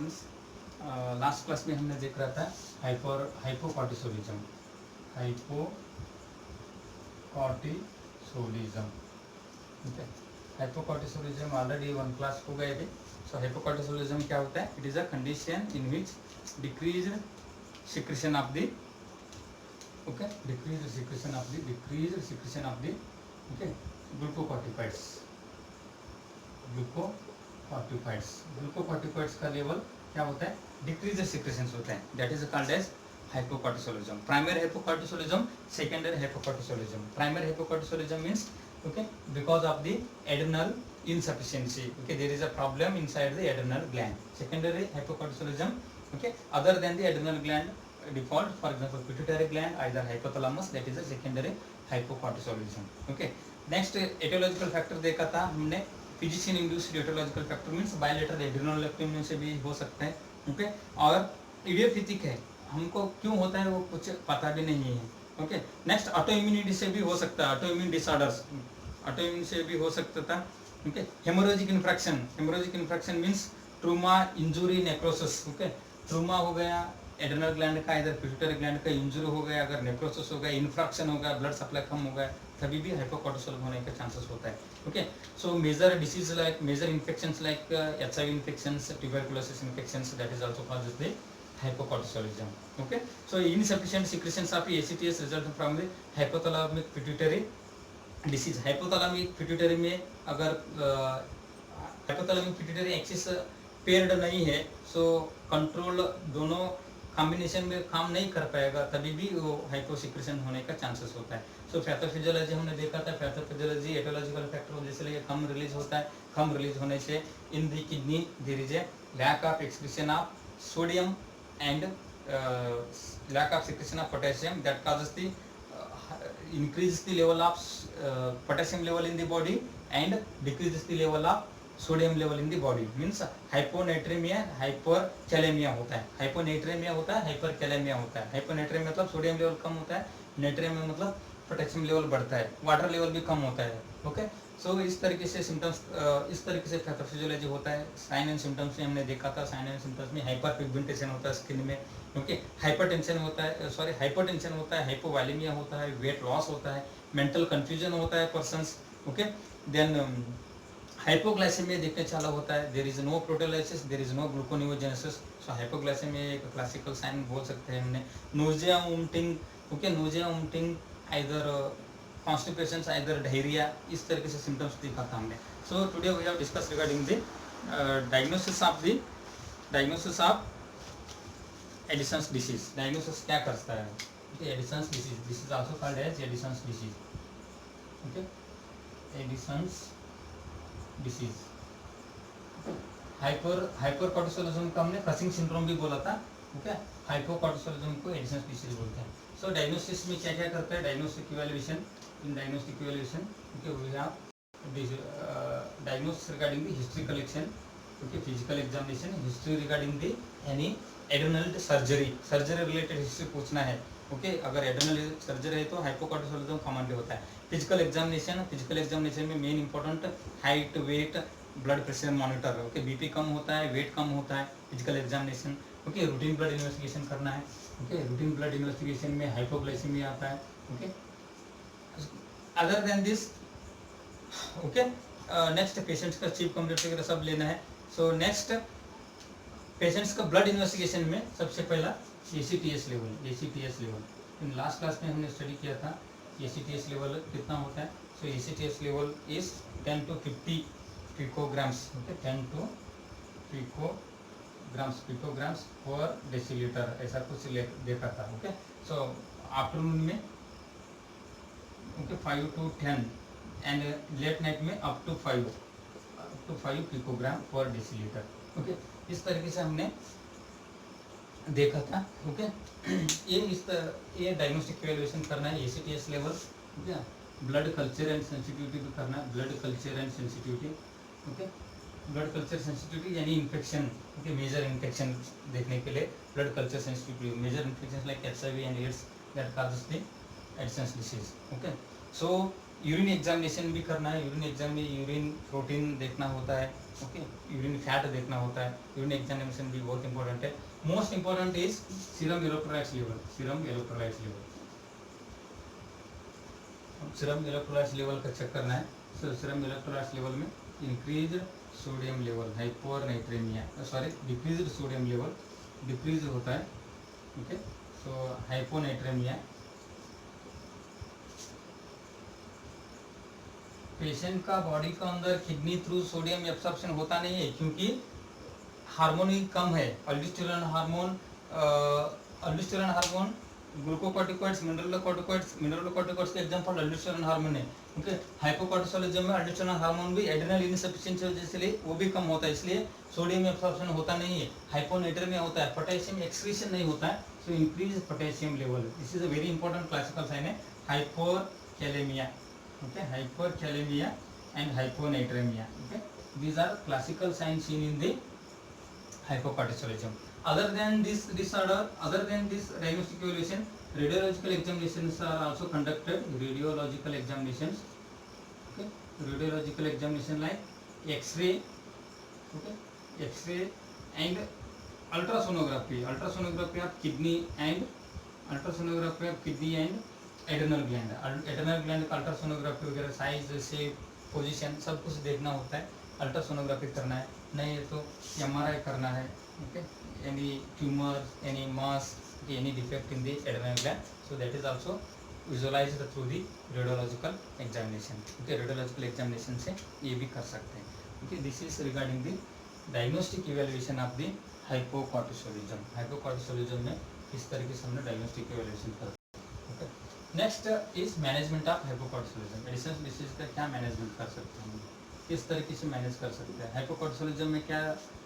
Students, last class में हमने देख रहा था हाइपोकॉर्टिसोलिज्म। ठीक है, हाइपोकॉर्टिसोलिज्म ऑलरेडी वन क्लास हो गए थे। सो हाइपोकॉर्टिसोलिज्म क्या होता है? It is a condition in which decrease secretion of the decreased secretion of the glucocorticoids. Glucocorticoids का लेवल क्या होता है? डिक्रीज सिक्रेशंस होता है, that is called as hypocortisolism. Primary hypocortisolism, secondary hypocortisolism. Primary hypocortisolism means because of the adrenal insufficiency, there is a problem inside the adrenal gland. Secondary hypocortisolism, other than the adrenal gland default, for example pituitary gland, either hypothalamus, that is a secondary hypocortisolism. Next etiological factor देखा था हमने, physician induced etiological factor means bilateral adrenalectin से भी हो सकता है, और idiopathic है, हमको क्यों होता है वो कुछ पता भी नहीं है। नेक्स्ट ऑटो इम्यूनिटी से भी हो सकता है, auto immune disorders, auto immune से भी हो सकता था। Haemorrhagic infection means trauma, injury, necrosis. Trauma हो गया एड्रेनल ग्लैंड का, इधर पिट्यूटरी ग्लैंड का इंजुरी हो गया, अगर नेक्रोसिस हो गया, इन्फ्रैक्शन हो गया, ब्लड सप्लाई कम हो गया, तभी भी हाइपोकॉर्टिसोल होने का चांसेस होता है। So major disease like major infections like HIV infections, tuberculosis infections, that is also causes the hypocortisolism. So insufficient secretions of ACTH result from the hypothalamic pituitary disease. hypothalamic pituitary में अगर hypothalamic pituitary axis paired नहीं है, so control दोनों combination में काम नहीं कर पाएगा, तभी भी वो हाइपोसिक्रेशन होने का चांसेस होता है। सो पैथोफिजियोलॉजी हमने देखा था, पैथोफिजियोलॉजी एटोलॉजिकल फैक्टर जैसे कम रिलीज होता है, कम रिलीज होने से in the kidney there is a lack of excretion of sodium and lack of secretion of potassium, that causes the increases the level of potassium level in the body and decreases the level of sodium level in the body, means hyponatremia, hyperkalemia होता है। Hyponatraemia होता है, hyperkalaemia होता है। Hyponatraemia मतलब sodium level कम होता है, natremia मतलब पोटेशियम लेवल बढ़ता है, वाटर लेवल भी कम होता है। सो इस तरीके से सिम्टम्स, इस तरीके से पैथोफिजियोलॉजी होता है। साइन एंड सिम्टम्स में हमने देखा था, साइन एंड सिम्टम्स में हाइपर पिगमेंटेशन होता है स्किन में, हाइपरटेंशन होता है, हाइपोटेंशन होता है, हाइपोवैलेमिया होता है, वेट लॉस होता है, मेंटल कंफ्यूजन होता है पर्सन्स। देन हाइपोग्लाइसेमिया देखने चालू होता है, there is no proteolysis, there is no gluconeogenesis. So hypoglycaemia एक क्लासिकल साइन बोल सकते हैं हमने। Nausea vomiting, nausea vomiting, either constipations, either diarrhoea, इस तरीके से सिम्टम्स देखा था हमने। So today we have discuss regarding the diagnosis of Addison's disease. Diagnosis क्या करता है? Addison's disease, this is also called as Addison's disease. Addison's disease. Hypercortisolism का हमने फ्लशिंग सिंड्रोम भी बोला था। हाइपोकॉर्टिसोलिज्म को एडिसन्स डिसीज बोलते हैं। सो डायग्नोसिस में क्या क्या करते हैं? Diagnostic evaluation, in diagnostic evaluation we have diagnosis regarding the history collection, physical examination, history regarding the any adrenal surgery related history पूछना है। अगर एड्रेनल सर्जरी है तो हाइपोकॉर्टिसोलिज्म कॉमनली होता है। फिजिकल एग्जामिनेशन में main important height, weight, blood pressure monitor. BP कम होता है, वेट कम होता है, physical examination. Routine blood investigation करना है। रूटीन ब्लड इन्वेस्टिगेशन में हाइपोग्लाइसेमिया आता है। Other than this, next patients का चीफ कंप्लीट वगैरह सब लेना है। सो नेक्स्ट पेशेंट्स का ब्लड इन्वेस्टिगेशन में सबसे पहला ACTH level. In last class में हमने स्टडी किया था ACTH लेवल कितना होता है। सो ACTH level is 10 to 50 पिकोग्राम्स, 10 to पिकोग्राम्स पर डेसीलीटर, ऐसा कुछ देखा था। सो आफ्टरनून में 5 to 10 एंड लेट नाइट में अप टू 5 पिकोग्राम पर डेसीलीटर। इस तरीके से हमने देखा था। ये डायग्नोस्टिक इवैल्यूएशन करना है, ACTH level. Blood culture and sensitivity भी करना है, blood culture and sensitivity. Blood culture sensitivity यानी इन्फेक्शन, मेजर इन्फेक्शन देखने के लिए blood culture sensitivity, major infection like HIV and AIDS that causes the Addison's disease. So urine examination भी करना है, यूरिन एग्जाम में यूरिन प्रोटीन देखना होता है, ओके, यूरिन फैट देखना होता है, यूरिन एग्जामिनेशन भी बहुत इंपॉर्टेंट है। Most important is serum electrolytes level, serum electrolytes level, serum electrolytes level का चेक करना है। सो सीरम इलेक्ट्रोलाइट्स लेवल में increase sodium level, hyponatraemia, sorry decrease sodium level, decrease होता है, ओके, सो हाइपोनाइट्रेमिया। पेशेंट का body का अंदर kidney through sodium absorption होता नहीं है क्योंकि हार्मोन ही कम है, अल्डोस्टेरोन हार्मोन, अल्डोस्टेरोन हार्मोन, ग्लूकोकॉर्टिकॉइड्स, मिनरलोकॉर्टिकॉइड्स के एग्जांपल अल्डोस्टेरोन हार्मोन है, ओके। हाइपोकॉर्टिसोलिज्म में अल्डोस्टेरोन हार्मोन भी एड्रेनल इनसफिशिएंसी वजह से वो भी कम होता है, इसलिए सोडियम एब्सॉर्प्शन होता नहीं है। हाइपोनेट्रेमिया होता है, पोटेशियम एक्सक्रीशन नहीं होता है, so increase potassium level, this is a very important classical sign है, hypokalemia, okay, hyperkalemia and hyponatremia, okay, these are classical signs seen in the hypocortisolism. Other than this disorder, other than this diagnostic evaluation, radiological examinations are also conducted, radiological examinations, okay, radiological examination like x-ray, okay, x-ray and ultrasonography, ultrasonography of kidney and ultrasonography of kidney and adrenal gland, adrenal gland का ultrasonography वगैरह size, shape, position सब कुछ देखना होता है, ultrasonography करना है, नहीं है तो एमआरआई करना है, okay, any tumour, any mass, any defect in the adrenal gland, so that is also visualised through the radiological examination, okay, radiological examination से ये भी कर सकते हैं, okay. This is regarding the diagnostic evaluation of the hypocortisolism, hypocortisolism में किस तरीके से हमने डायग्नोस्टिक इवैल्यूएशन करते हैं। Next is management of hypocortisolism, medicine disease का क्या मैनेजमेंट कर सकते हैं, किस तरीके से मैनेज कर सकते हैं। हाइपोकॉर्टिसोलिज्म में क्या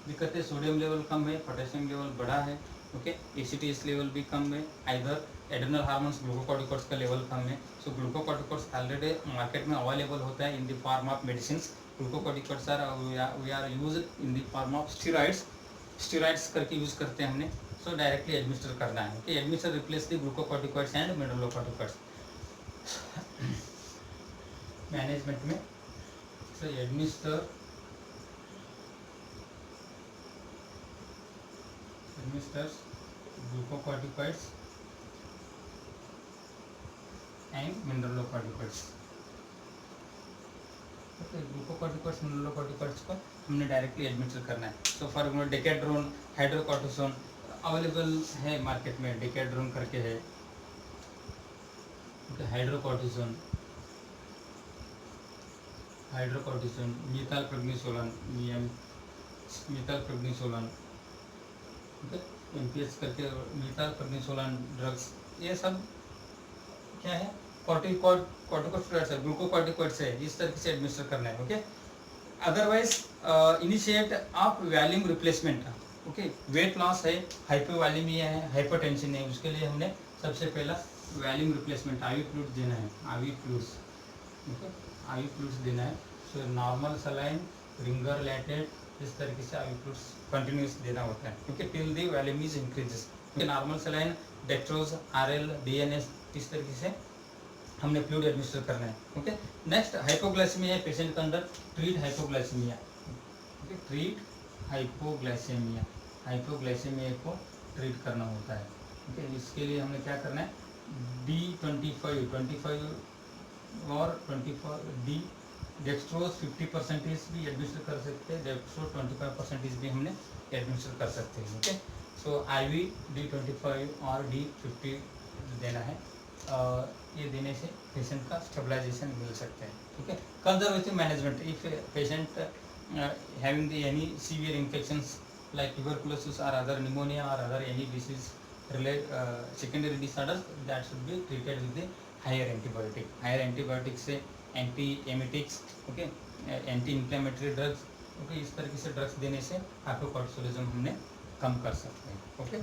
दिक्कत है, सोडियम लेवल कम है, पोटेशियम लेवल बढ़ा है, ओके, एसीटीएस लेवल भी कम है, आइदर एड्रेनल हार्मोन्स ग्लूकोकॉर्टिकॉइड्स का लेवल कम है, सो ग्लूकोकॉर्टिकॉइड्स ऑलरेडी मार्केट में अवेलेबल होता है in the form of medicine, glucocorticoids are we are use in the form of steroids, steroids करके यूज करते हैं हमने, सो डायरेक्टली एडमिनिस्टर करना है, okay, administer replace the glucocorticoids and mineralocorticoids. Management में so administer glucocorticoids and mineralocorticoids, okay, glucocorticoids, mineralocorticoids को हमने directly administer करना है। So for example डेकेड्रोन, hydrocortisone available है मार्केट में, डेकेड्रोन करके है, हाइड्रोकॉर्टिसोन, हाइड्रोकॉर्टिसोन, मीथाइलप्रेडनिसोलन, मीथाइलप्रेडनिसोलन, ओके, एमपीएच करके मीथाइलप्रेडनिसोलन ड्रग्स, ये सब क्या है, कॉर्टिकोस्टेरॉइड्स है, ग्लूकोकॉर्टिकॉइड्स है, इस तरीके से एडमिनिस्टर करना है, okay. Otherwise initiate of volume replacement, okay, weight loss है, हाइपोवॉल्यूमिया है, हाइपरटेंशन है, उसके लिए हमने सबसे पहला वॉल्यूम रिप्लेसमेंट आईवी फ्लूइड्स देना है, ivy fluids, okay, ivy fluids देना है, सो नॉर्मल सलाइन, रिंगर लैटेड, इस तरीके से आईवी फ्लूइड्स कंटिन्यूस देना होता है, क्योंकि till the volume is increases, normal saline, dextrose, RL, DNS, इस तरीके से हमने फ्लूइड एडमिनिस्टर करना है, ओके। नेक्स्ट हाइपोग्लाइसेमिया है पेशेंट के अंदर, treat hypoglycaemia, okay, treat hypoglycaemia, hypoglycaemia को ट्रीट करना होता है, ओके। इसके लिए हमने क्या करना है, D25 और 24 डेक्स्ट्रोज 50% भी एडमिनिस्टर कर सकते हैं, डेक्स्ट्रोज 25% भी हमने एडमिनिस्टर कर सकते हैं, ओके। सो IV D25 और D50 देना है, ये देने से पेशेंट का स्टेबलाइजेशन मिल सकता है, ठीक है। Conservative management, if patient having any severe infections like tuberculosis or other pneumonia or other any disease related secondary disorders, that should be treated with the higher antibiotic, higher antibiotic से anti emetics, okay, anti inflammatory drugs, okay, इस तरीके से drugs देने से हाइपोकॉर्टिसोलिज्म हमने कम कर सकते हैं, okay.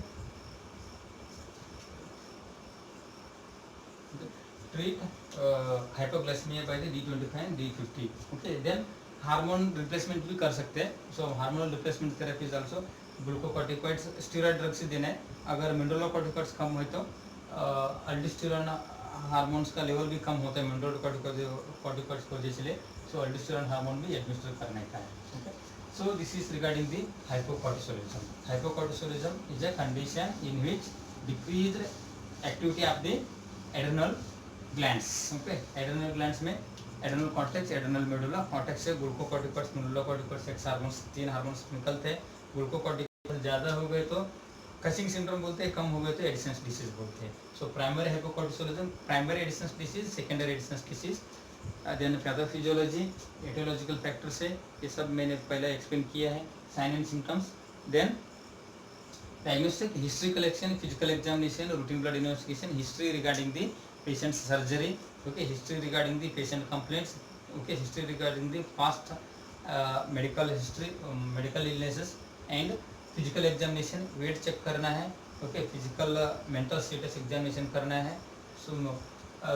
Treat hypoglycaemia by the D25 and D50, okay. Then hormone replacement भी कर सकते हैं, so hormonal replacement therapy is also glucocorticoids, steroid drug से देना है, अगर मिनरलोकॉर्टिकॉइड्स कम हो तो अल्डोस्टेरोन हार्मोन्स का लेवल भी कम होता है मेंटल कॉर्टिकोस्टेरॉइड इसलिए सो अल्डोस्टेरोन हार्मोन भी एडमिनिस्टर करने का है. Okay, so this is regarding the hypocortisolism. Hypocortisolism is a condition in which decreased activity of the adrenal glands. Okay, adrenal glands में adrenal cortex, adrenal medulla cortex से glucocorticoids, medulla corticoids, sex hormones, 3 hormones निकलते हैं. Glucocorticoids ज़्यादा हो गए तो causing syndrome बोलते हैं, कम हो गए तो एडिशनल डिसीज बोलते हैं. So primary hypocortisolism, primary additional disease, secondary additional disease. Then pathophysiology, aetiological factors है, ये सब मैंने पहले एक्सप्लेन किया है. Sign and symptoms, then diagnostic, history collection, physical examination, routine blood investigation, history regarding the patient surgery. Okay, history regarding the patient complaints. Okay, history regarding the past medical history, medical illnesses and physical examination, weight check करना है. Okay, physical mental status examination करना है. So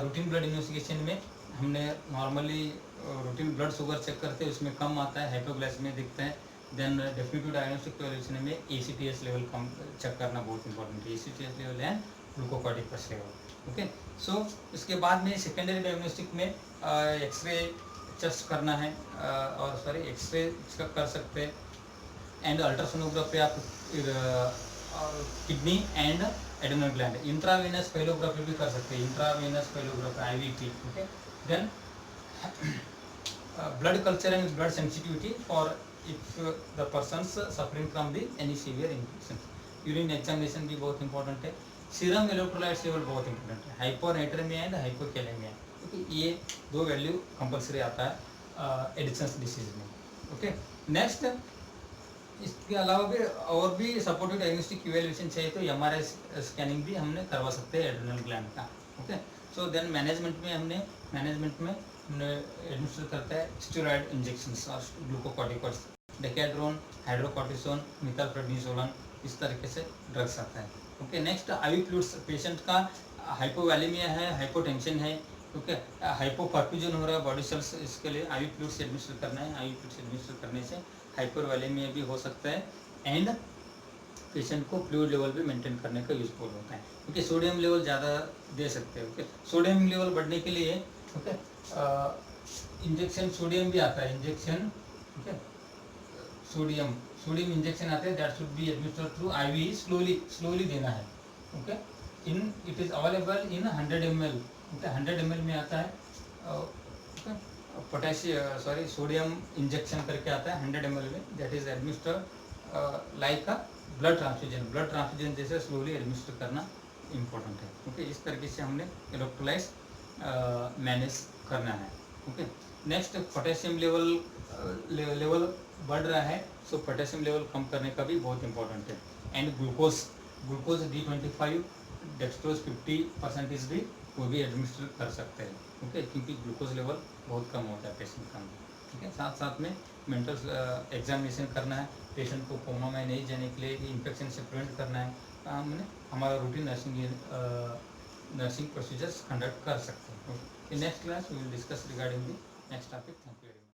routine blood investigation में हमने normally routine blood sugar check करते हैं, उसमें कम आता है, हाइपोग्लाइसेमिया दिखता है. देन डेफिनेटिव डायग्नोस्टिक इवैल्यूएशन में ACTS लेवल कम चेक करना बहुत इंपॉर्टेंट है. ACTS level and glucocorticoids level. Okay, so इसके बाद में सेकेंडरी डायग्नोस्टिक में एक्सरे चेस्ट करना है, और एक्सरे कर सकते हैं, एंड अल्ट्रासोनोग्राफी आप kidney and adrenal gland. Intravenous pyelography भी कर सकते हैं, intravenous पेलोग्राफी IVT. Okay, then blood culture and blood sensitivity for if the person's suffering from the any severe infection. Urine examination भी बहुत इंपॉर्टेंट है. सीरम इलेक्ट्रोलाइट्स लेवल बहुत important है, hyponatremia and hypokalemia. Okay, ये 2 वैल्यू कंपलसरी आता है additional disease में. Okay, next इसके अलावा भी और भी सपोर्टिव डायग्नोस्टिक इवैल्यूएशन चाहिए तो MRI स्कैनिंग भी हमने करवा सकते हैं एड्रेनल ग्लैंड का. ओके, सो देन मैनेजमेंट में हमने एडमिनिस्टर करता है स्टेरॉइड इंजेक्शंस और ग्लूकोकॉर्टिकॉइड्स, डेकाड्रोन, हाइड्रोकॉर्टिसोन, मिथाइलप्रेडनिसोलोन, इस तरीके से ड्रग्स आता है. Okay, next IV fluids. Patient का हाइपोवैलेमिया है, हाइपोटेंशन है, ओके, हाइपोपर्फ्यूजन हो रहा है बॉडी सेल्स, इसके लिए IV फ्लूइड्स एडमिनिस्टर करना है. IV फ्लूइड्स एडमिनिस्टर करने से हाइपरवैलेमिया भी हो सकता है एंड पेशेंट को फ्लूइड लेवल भी मेंटेन करने का यूजफुल होता है. ओके, सोडियम लेवल ज़्यादा दे सकते हैं. ओके, सोडियम लेवल बढ़ने के लिए ओके इंजेक्शन सोडियम भी आता है, इंजेक्शन. ओके, सोडियम इंजेक्शन आते हैं, that should be administered through IV, slowly देना है. Okay, it is available in 100 ml. Okay, 100 ml में आता है. पोटेशियम सोडियम इंजेक्शन करके आता है 100 ml में, that is administered like a blood transfusion जैसे स्लोली एडमिनिस्टर करना इम्पोर्टेंट है. ओके, इस तरीके से हमने इलेक्ट्रोलाइट्स मैनेज करना है. ओके, नेक्स्ट पोटेशियम लेवल बढ़ रहा है, सो पोटेशियम लेवल कम करने का भी बहुत इंपॉर्टेंट है. एंड ग्लूकोज D25, डेक्सट्रोज 50% भी वो भी एडमिनिस्टर कर सकते हैं. ओके, क्योंकि ग्लूकोज लेवल बहुत कम होता है पेशेंट का. ठीक है, साथ में मेंटल एग्जामिनेशन करना है, पेशेंट को कोमा में नहीं जाने के लिए, इन्फेक्शन से प्रिवेंट करना है. हमने हमारा रूटीन नर्सिंग प्रोसीजर्स कंडक्ट कर सकते हैं. Next class we will discuss regarding the next topic. Thank you very much.